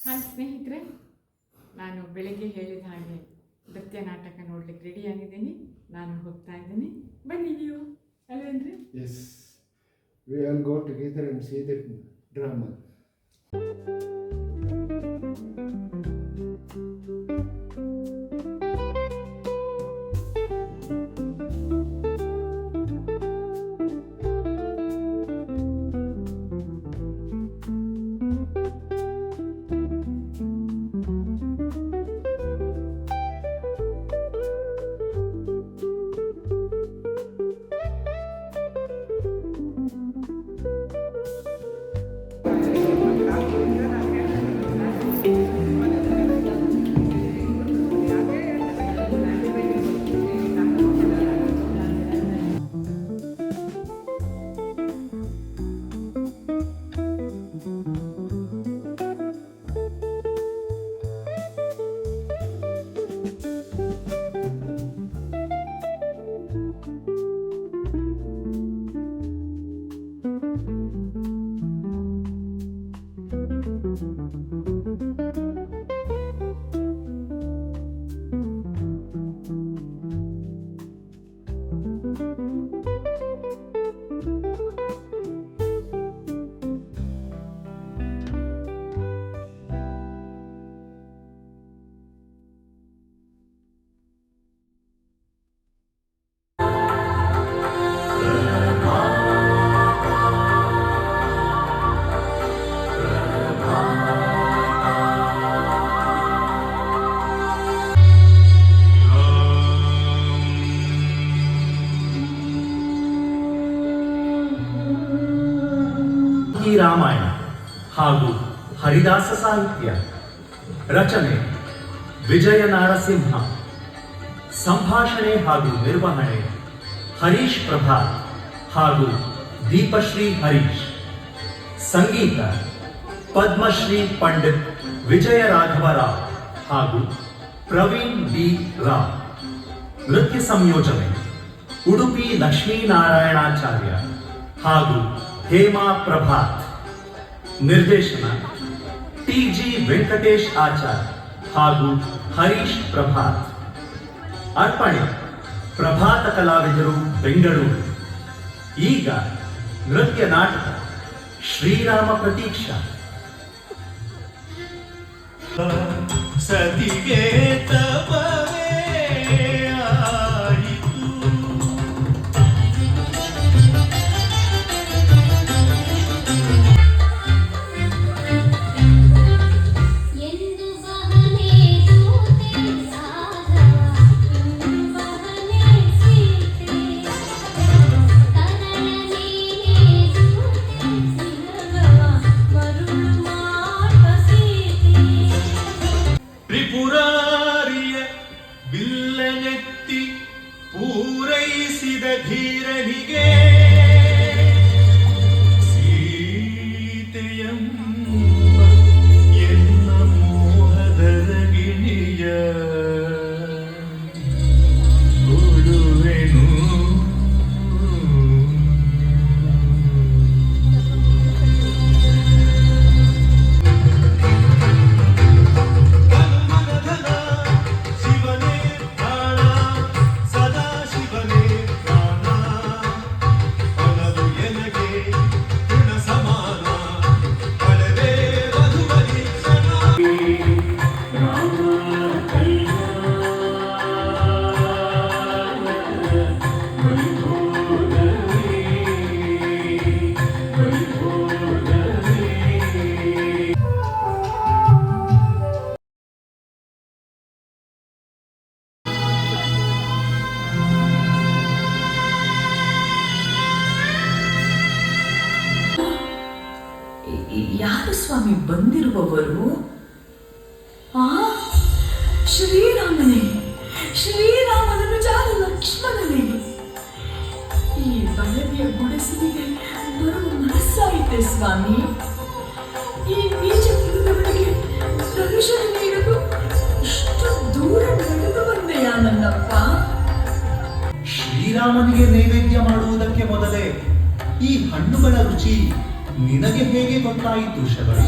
Hi ಸ್ನೇಹಿತರೆ, ನಾನು ಬೆಳಗ್ಗೆ ಹೇಳಿದ ಹಾಗೆ ನೃತ್ಯ ನಾಟಕ ನೋಡ್ಲಿಕ್ಕೆ ರೆಡಿಯಾಗಿದ್ದೀನಿ. ನಾನು ಹೋಗ್ತಾ ಇದ್ದೀನಿ, ಬನ್ನಿ ನೀವು. ಅಲ್ವೇನ್ರಿ? Yes, we all go together and see the drama. Ramayana ಹಾಗೂ ಹರಿದಾಸ ಸಾಹಿತ್ಯ ರಚನೆ ವಿಜಯ ನಾರಸಿಂಹ. ಸಂಭಾಷಣೆ ಹಾಗೂ ನಿರ್ವಹಣೆ ಹರೀಶ್ ಪ್ರಭಾತ್ ಹಾಗೂ ದೀಪಶ್ರೀ ಹರೀಶ್. ಸಂಗೀತ ಪದ್ಮಶ್ರೀ ಪಂಡಿತ್ ವಿಜಯ ರಾಘವರಾವ್ ಹಾಗೂ ಪ್ರವೀಣ್ ಡಿ ರಾವ್. ನೃತ್ಯ ಸಂಯೋಜನೆ ಉಡುಪಿ ಲಕ್ಷ್ಮೀನಾರಾಯಣಾಚಾರ್ಯ ಹಾಗೂ ಹೇಮಾ ಪ್ರಭಾತ್. ನಿರ್ದೇಶನ ಟಿ.ಜಿ. ವೆಂಕಟೇಶ್ ಆಚಾರ್ ಹಾಗೂ ಹರೀಶ್ ಪ್ರಭಾತ್. ಅರ್ಪಣೆ ಪ್ರಭಾತ ಕಲಾವಿದರು, ಬೆಂಗಳೂರು. ಈಗ ನೃತ್ಯ ನಾಟಕ ಶ್ರೀರಾಮ ಪ್ರತೀಕ್ಷಾ. ಸತಿಗೆ ತಪವೇ ತ್ರಿಪುರಾರಿಯ ಬಿಲ್ಲನೆತ್ತಿ ಪೂರೈಸಿದ ಧೀರನಿಗೆ ಸೀತೆಯಂ ಎನ್ನ ಮೋಹದರ ಗಿಣಿಯ ಕೊಡುವೆನು. ಯಾರು ಸ್ವಾಮಿ ಬಂದಿರುವವರು? ಶ್ರೀರಾಮನೇ, ಶ್ರೀರಾಮನನು ಜಾಲ ಲಕ್ಷ್ಮಣನೇ. ಈ ಬಡವಿಯ ಗುಡಿಸಲಿಗೆ ಬರುವ ಮನಸ್ಸಾಯಿತೆ ಸ್ವಾಮಿ. ಈ ನೀಚ ಕುಲದವರಿಗೆ ದರ್ಶನ ನೀಡಲು ಇಷ್ಟು ದೂರ ನಡೆದು ಬಂದೆಯಾ ನನ್ನಪ್ಪ? ಶ್ರೀರಾಮನಿಗೆ ನೈವೇದ್ಯ ಮಾಡುವುದಕ್ಕೆ ಮೊದಲೇ ಈ ಹಣ್ಣುಗಳ ರುಚಿ ನಿನಗೆ ಹೇಗೆ ಗೊತ್ತಾಯಿತು ಶಬರಿ?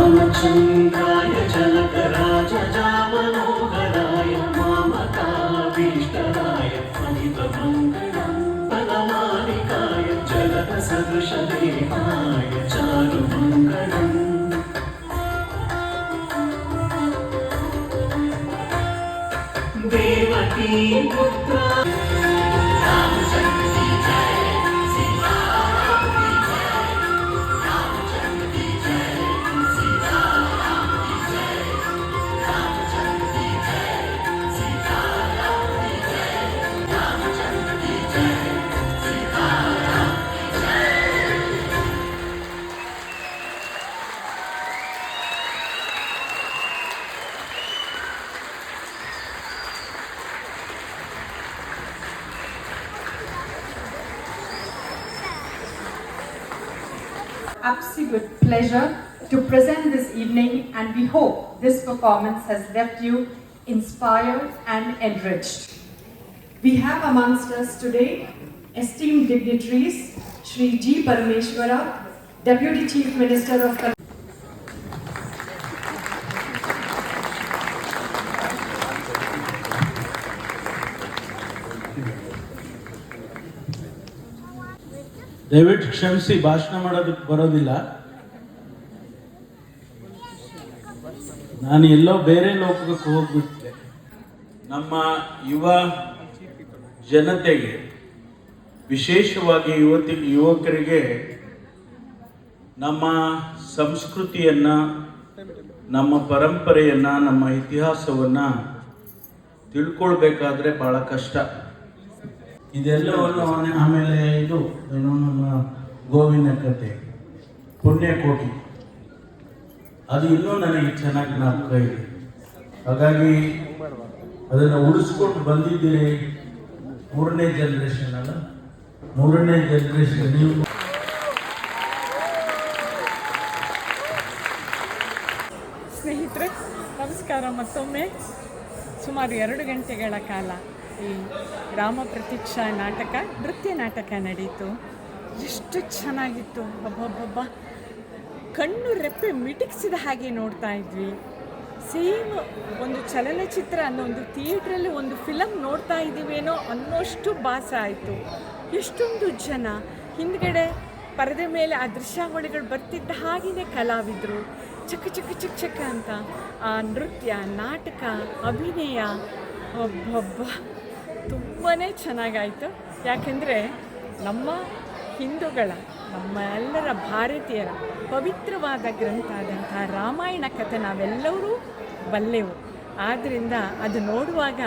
रामचन्द्राय जनकराजजामनोहराय मामकाभीष्टराय फलितमङ्गलं फलमालिकाय जलदसदृशदेहाय चारुमङ्गलम् देवकी पुत्रा Absolute pleasure to present this evening, and we hope this performance has left you inspired and enriched. We have amongst us today esteemed dignitaries Shri G. Parameshwara, Deputy Chief Minister of ದಯವಿಟ್ಟು ಕ್ಷಮಿಸಿ, ಭಾಷಣ ಮಾಡೋದಕ್ಕೆ ಬರೋದಿಲ್ಲ. ನಾನು ಎಲ್ಲೋ ಬೇರೆ ಲೋಕಕ್ಕೆ ಹೋಗ್ಬಿಟ್ಟೆ. ನಮ್ಮ ಯುವ ಜನತೆಗೆ, ವಿಶೇಷವಾಗಿ ಯುವಕರಿಗೆ ನಮ್ಮ ಸಂಸ್ಕೃತಿಯನ್ನು, ನಮ್ಮ ಪರಂಪರೆಯನ್ನು, ನಮ್ಮ ಇತಿಹಾಸವನ್ನು ತಿಳ್ಕೊಳ್ಬೇಕಾದ್ರೆ ಭಾಳ ಕಷ್ಟ. ಇದೆಲ್ಲವನ್ನು ಆಮೇಲೆ ಇದು ಏನೋ ನಮ್ಮ ಗೋವಿನ ಕತೆ, ಪುಣ್ಯಕೋಟಿ, ಅದು ಇನ್ನೂ ನನಗೆ ಚೆನ್ನಾಗಿ ಜ್ಞಾಪಕ ಇದೆ. ಹಾಗಾಗಿ ಅದನ್ನು ಉಳಿಸ್ಕೊಂಡು ಬಂದಿದ್ದೀರಿ. ಮೂರನೇ ಜನ್ರೇಷನ್ ನೀವು ಸ್ನೇಹಿತರೆ ನಮಸ್ಕಾರ. ಮತ್ತೊಮ್ಮೆ ಸುಮಾರು 2 ಗಂಟೆಗಳ ಕಾಲ ಈ ರಾಮ ಪ್ರತೀಕ್ಷಾ ನಾಟಕ, ನೃತ್ಯ ನಾಟಕ ನಡೀತು. ಎಷ್ಟು ಚೆನ್ನಾಗಿತ್ತು, ಹಬ್ಬ ಕಣ್ಣು ರೆಪ್ಪೆ ಮಿಟಿಕ್ಸಿದ ಹಾಗೆ ನೋಡ್ತಾ ಇದ್ವಿ. ಸೇಮ್ ಒಂದು ಚಲನಚಿತ್ರ ಅನ್ನೋ ಒಂದು ಥಿಯೇಟ್ರಲ್ಲಿ ಒಂದು ಫಿಲಮ್ ನೋಡ್ತಾ ಇದ್ದೀವೇನೋ ಅನ್ನೋಷ್ಟು ಭಾಸ ಆಯಿತು. ಎಷ್ಟೊಂದು ಜನ ಹಿಂದ್ಗಡೆ ಪರದೆ ಮೇಲೆ ಆ ದೃಶ್ಯಾವಳಿಗಳು ಬರ್ತಿದ್ದ ಹಾಗೆಯೇ ಕಲಾವಿದರು ಚಕ ಚಕ ಚಕ ಚಕ ಅಂತ ಆ ನೃತ್ಯ, ನಾಟಕ, ಅಭಿನಯ ಒಬ್ಬೊಬ್ಬ ತುಂಬಾ ಚೆನ್ನಾಗಾಯಿತು. ಯಾಕೆಂದರೆ ನಮ್ಮ ಹಿಂದೂಗಳ, ನಮ್ಮ ಎಲ್ಲರ ಭಾರತೀಯರ ಪವಿತ್ರವಾದ ಗ್ರಂಥ ಆದಂಥ ರಾಮಾಯಣ ಕಥೆ ನಾವೆಲ್ಲರೂ ಬಲ್ಲೆವು. ಆದ್ದರಿಂದ ಅದು ನೋಡುವಾಗ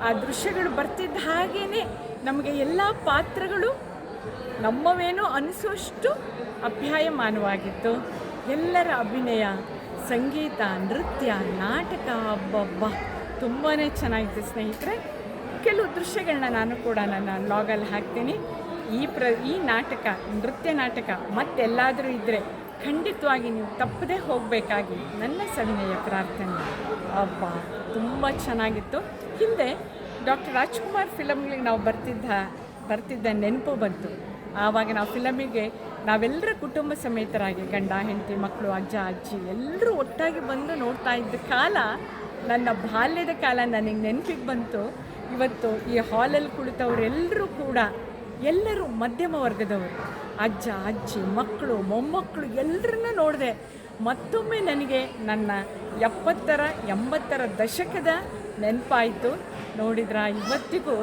ಆ ದೃಶ್ಯಗಳು ಬರ್ತಿದ್ದ ಹಾಗೇ ನಮಗೆ ಎಲ್ಲ ಪಾತ್ರಗಳು ನಮ್ಮವೇನೋ ಅನಿಸೋಷ್ಟು ಅಪ್ಯಾಯಮಾನವಾಗಿತ್ತು. ಎಲ್ಲರ ಅಭಿನಯ, ಸಂಗೀತ, ನೃತ್ಯ, ನಾಟಕ ಹಬ್ಬ ತುಂಬಾ ಚೆನ್ನಾಗಿತ್ತು ಸ್ನೇಹಿತರೆ. ಕೆಲವು ದೃಶ್ಯಗಳನ್ನ ನಾನು ಕೂಡ ನನ್ನ ಲಾಗಲ್ಲಿ ಹಾಕ್ತೀನಿ. ಈ ನಾಟಕ, ನೃತ್ಯ ನಾಟಕ ಮತ್ತೆಲ್ಲಾದರೂ ಇದ್ದರೆ ಖಂಡಿತವಾಗಿ ನೀವು ತಪ್ಪದೇ ಹೋಗಬೇಕಾಗಿ ನನ್ನ ಸವಿನಯ ಪ್ರಾರ್ಥನೆ. ಹಬ್ಬ ತುಂಬ ಚೆನ್ನಾಗಿತ್ತು. ಹಿಂದೆ ಡಾಕ್ಟರ್ ರಾಜ್ಕುಮಾರ್ ಫಿಲಮ್ಗಳಿಗೆ ನಾವು ಬರ್ತಿದ್ದ ನೆನಪು ಬಂತು. ಆವಾಗ ನಾವು ಫಿಲಮಿಗೆ ನಾವೆಲ್ಲರ ಕುಟುಂಬ ಸಮೇತರಾಗಿ ಗಂಡ, ಹೆಂಡತಿ, ಮಕ್ಕಳು, ಅಜ್ಜ, ಅಜ್ಜಿ ಎಲ್ಲರೂ ಒಟ್ಟಾಗಿ ಬಂದು ನೋಡ್ತಾ ಇದ್ದ ಕಾಲ, ನನ್ನ ಬಾಲ್ಯದ ಕಾಲ ನನಗೆ ನೆನಪಿಗೆ ಬಂತು. ಇವತ್ತು ಈ ಹಾಲಲ್ಲಿ ಕುಳಿತವರೆಲ್ಲರೂ ಕೂಡ ಎಲ್ಲರೂ ಮಧ್ಯಮ ವರ್ಗದವರು, ಅಜ್ಜ, ಅಜ್ಜಿ, ಮಕ್ಕಳು, ಮೊಮ್ಮಕ್ಕಳು ಎಲ್ಲರನ್ನ ನೋಡಿದೆ. ಮತ್ತೊಮ್ಮೆ ನನಗೆ ನನ್ನ 70ರ 80ರ ದಶಕದ ನೆನಪಾಯಿತು. ನೋಡಿದ್ರ ಇವತ್ತಿಗೂ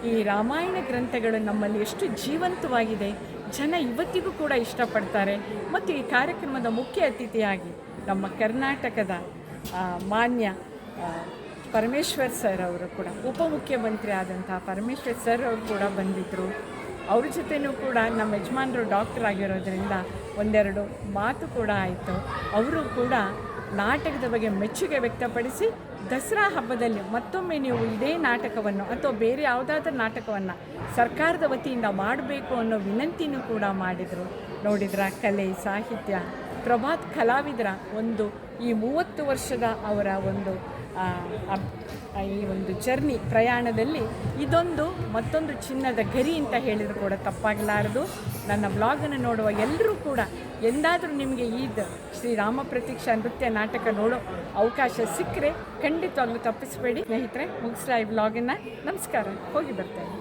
ಈ ರಾಮಾಯಣ ಗ್ರಂಥಗಳು ನಮ್ಮಲ್ಲಿ ಎಷ್ಟು ಜೀವಂತವಾಗಿದೆ, ಜನ ಇವತ್ತಿಗೂ ಕೂಡ ಇಷ್ಟಪಡ್ತಾರೆ. ಮತ್ತು ಈ ಕಾರ್ಯಕ್ರಮದ ಮುಖ್ಯ ಅತಿಥಿಯಾಗಿ ನಮ್ಮ ಕರ್ನಾಟಕದ ಮಾನ್ಯ ಪರಮೇಶ್ವರ್ ಸರ್ ಅವರು ಕೂಡ, ಉಪಮುಖ್ಯಮಂತ್ರಿ ಆದಂಥ ಪರಮೇಶ್ವರ್ ಸರ್ ಅವರು ಕೂಡ ಬಂದಿದ್ದರು. ಅವ್ರ ಜೊತೆಯೂ ಕೂಡ ನಮ್ಮ ಯಜಮಾನರು ಡಾಕ್ಟರ್ ಆಗಿರೋದ್ರಿಂದ ಒಂದೆರಡು ಮಾತು ಕೂಡ ಆಯಿತು. ಅವರು ಕೂಡ ನಾಟಕದ ಬಗ್ಗೆ ಮೆಚ್ಚುಗೆ ವ್ಯಕ್ತಪಡಿಸಿ ದಸರಾ ಹಬ್ಬದಲ್ಲಿ ಮತ್ತೊಮ್ಮೆ ನೀವು ಇದೇ ನಾಟಕವನ್ನು ಅಥವಾ ಬೇರೆ ಯಾವುದಾದ್ರೂ ನಾಟಕವನ್ನು ಸರ್ಕಾರದ ವತಿಯಿಂದ ಮಾಡಬೇಕು ಅನ್ನೋ ವಿನಂತಿನೂ ಕೂಡ ಮಾಡಿದರು. ನೋಡಿದ್ರ ಕಲೆ, ಸಾಹಿತ್ಯ, ಪ್ರಭಾತ್ ಕಲಾವಿದರ ಒಂದು ಈ 30 ವರ್ಷದ ಅವರ ಒಂದು ಈ ಒಂದು ಜರ್ನಿ ಪ್ರಯಾಣದಲ್ಲಿ ಇದೊಂದು ಮತ್ತೊಂದು ಚಿನ್ನದ ಗರಿ ಅಂತ ಹೇಳಿದರೂ ಕೂಡ ತಪ್ಪಾಗಲಾರದು. ನನ್ನ ಬ್ಲಾಗನ್ನು ನೋಡುವ ಎಲ್ಲರೂ ಕೂಡ ಎಂದಾದರೂ ನಿಮಗೆ ಶ್ರೀರಾಮ ಪ್ರತೀಕ್ಷಾ ನೃತ್ಯ ನಾಟಕ ನೋಡೋ ಅವಕಾಶ ಸಿಕ್ಕರೆ ಖಂಡಿತವಾಗ್ಲೂ ತಪ್ಪಿಸಬೇಡಿ ಸ್ನೇಹಿತರೆ. ಮುಗಿಸ್ಲಾ ಈ ಬ್ಲಾಗನ್ನು. ನಮಸ್ಕಾರ, ಹೋಗಿ ಬರ್ತೇನೆ.